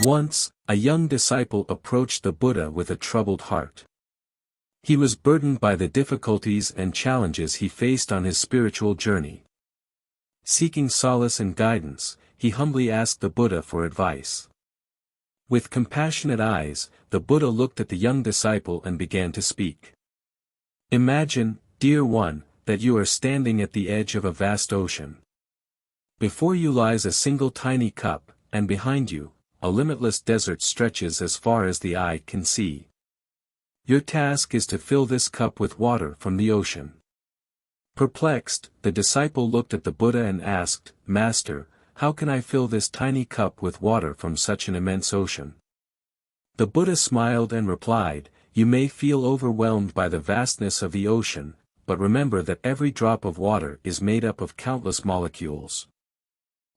Once, a young disciple approached the Buddha with a troubled heart. He was burdened by the difficulties and challenges he faced on his spiritual journey. Seeking solace and guidance, he humbly asked the Buddha for advice. With compassionate eyes, the Buddha looked at the young disciple and began to speak. Imagine, dear one, that you are standing at the edge of a vast ocean. Before you lies a single tiny cup, and behind you, a limitless desert stretches as far as the eye can see. Your task is to fill this cup with water from the ocean. Perplexed, the disciple looked at the Buddha and asked, Master, how can I fill this tiny cup with water from such an immense ocean? The Buddha smiled and replied, You may feel overwhelmed by the vastness of the ocean, but remember that every drop of water is made up of countless molecules.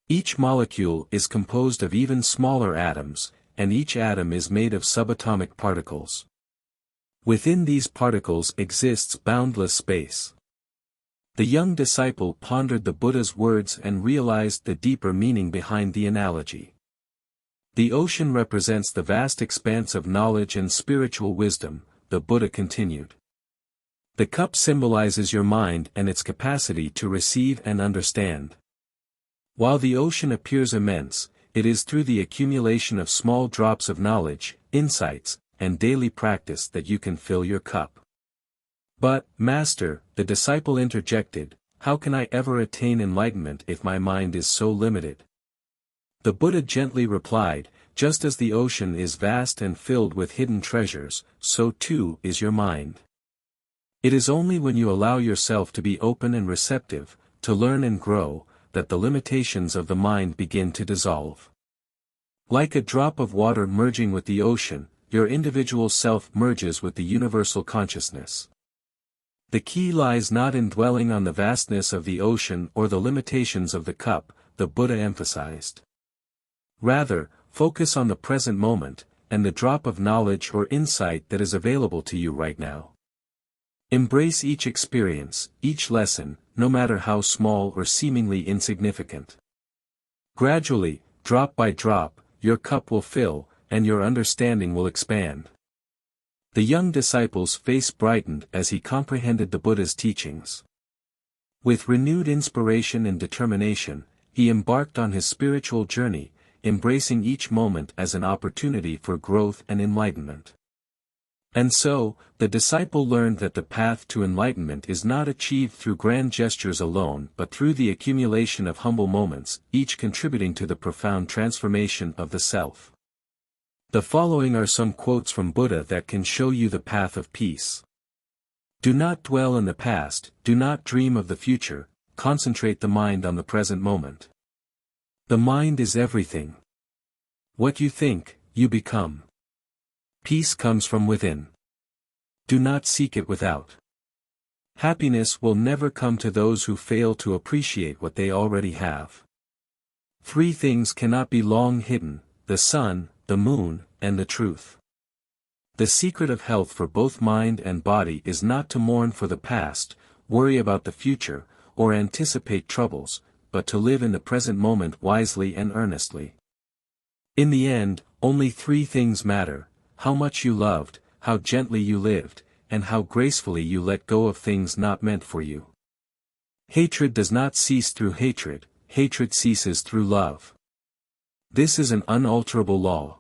Each molecule is composed of even smaller atoms, and each atom is made of subatomic particles. Within these particles exists boundless space. The young disciple pondered the Buddha's words and realized the deeper meaning behind the analogy. The ocean represents the vast expanse of knowledge and spiritual wisdom, the Buddha continued. The cup symbolizes your mind and its capacity to receive and understand. While the ocean appears immense, it is through the accumulation of small drops of knowledge, insights, and daily practice that you can fill your cup. But, Master, the disciple interjected, how can I ever attain enlightenment if my mind is so limited? The Buddha gently replied, just as the ocean is vast and filled with hidden treasures, so too is your mind. It is only when you allow yourself to be open and receptive, to learn and grow, that the limitations of the mind begin to dissolve. Like a drop of water merging with the ocean, your individual self merges with the universal consciousness. The key lies not in dwelling on the vastness of the ocean or the limitations of the cup, the Buddha emphasized. Rather, focus on the present moment, and the drop of knowledge or insight that is available to you right now. Embrace each experience, each lesson, no matter how small or seemingly insignificant. Gradually, drop by drop, your cup will fill, and your understanding will expand. The young disciple's face brightened as he comprehended the Buddha's teachings. With renewed inspiration and determination, he embarked on his spiritual journey, embracing each moment as an opportunity for growth and enlightenment. And so, the disciple learned that the path to enlightenment is not achieved through grand gestures alone but through the accumulation of humble moments, each contributing to the profound transformation of the self. The following are some quotes from Buddha that can show you the path of peace. Do not dwell in the past, do not dream of the future, concentrate the mind on the present moment. The mind is everything. What you think, you become. Peace comes from within. Do not seek it without. Happiness will never come to those who fail to appreciate what they already have. Three things cannot be long hidden: the sun, the moon, and the truth. The secret of health for both mind and body is not to mourn for the past, worry about the future, or anticipate troubles, but to live in the present moment wisely and earnestly. In the end, only three things matter: how much you loved, how gently you lived, and how gracefully you let go of things not meant for you. Hatred does not cease through hatred, hatred ceases through love. This is an unalterable law.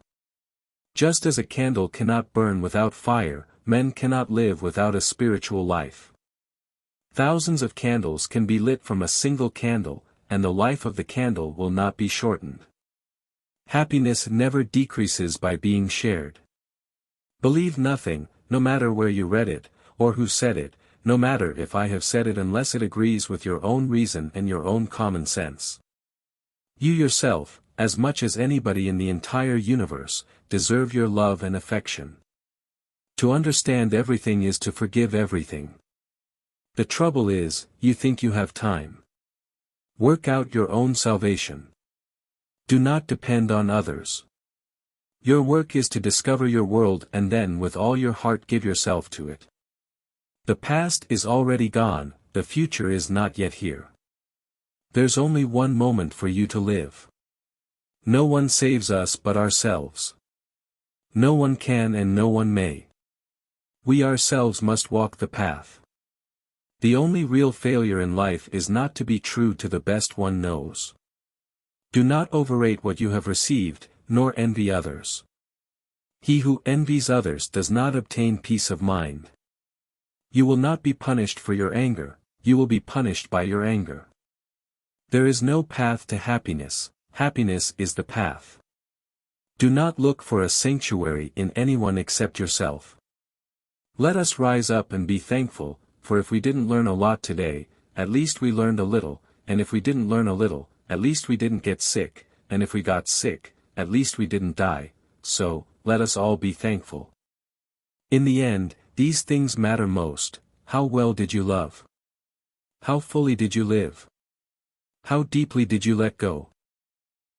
Just as a candle cannot burn without fire, men cannot live without a spiritual life. Thousands of candles can be lit from a single candle, and the life of the candle will not be shortened. Happiness never decreases by being shared. Believe nothing, no matter where you read it, or who said it, no matter if I have said it, unless it agrees with your own reason and your own common sense. You yourself, as much as anybody in the entire universe, deserve your love and affection. To understand everything is to forgive everything. The trouble is, you think you have time. Work out your own salvation. Do not depend on others. Your work is to discover your world and then with all your heart give yourself to it. The past is already gone, the future is not yet here. There's only one moment for you to live. No one saves us but ourselves. No one can and no one may. We ourselves must walk the path. The only real failure in life is not to be true to the best one knows. Do not overrate what you have received, nor envy others. He who envies others does not obtain peace of mind. You will not be punished for your anger, you will be punished by your anger. There is no path to happiness, happiness is the path. Do not look for a sanctuary in anyone except yourself. Let us rise up and be thankful, for if we didn't learn a lot today, at least we learned a little, and if we didn't learn a little, at least we didn't get sick, and if we got sick, at least we didn't die, so, let us all be thankful. In the end, these things matter most. How well did you love? How fully did you live? How deeply did you let go?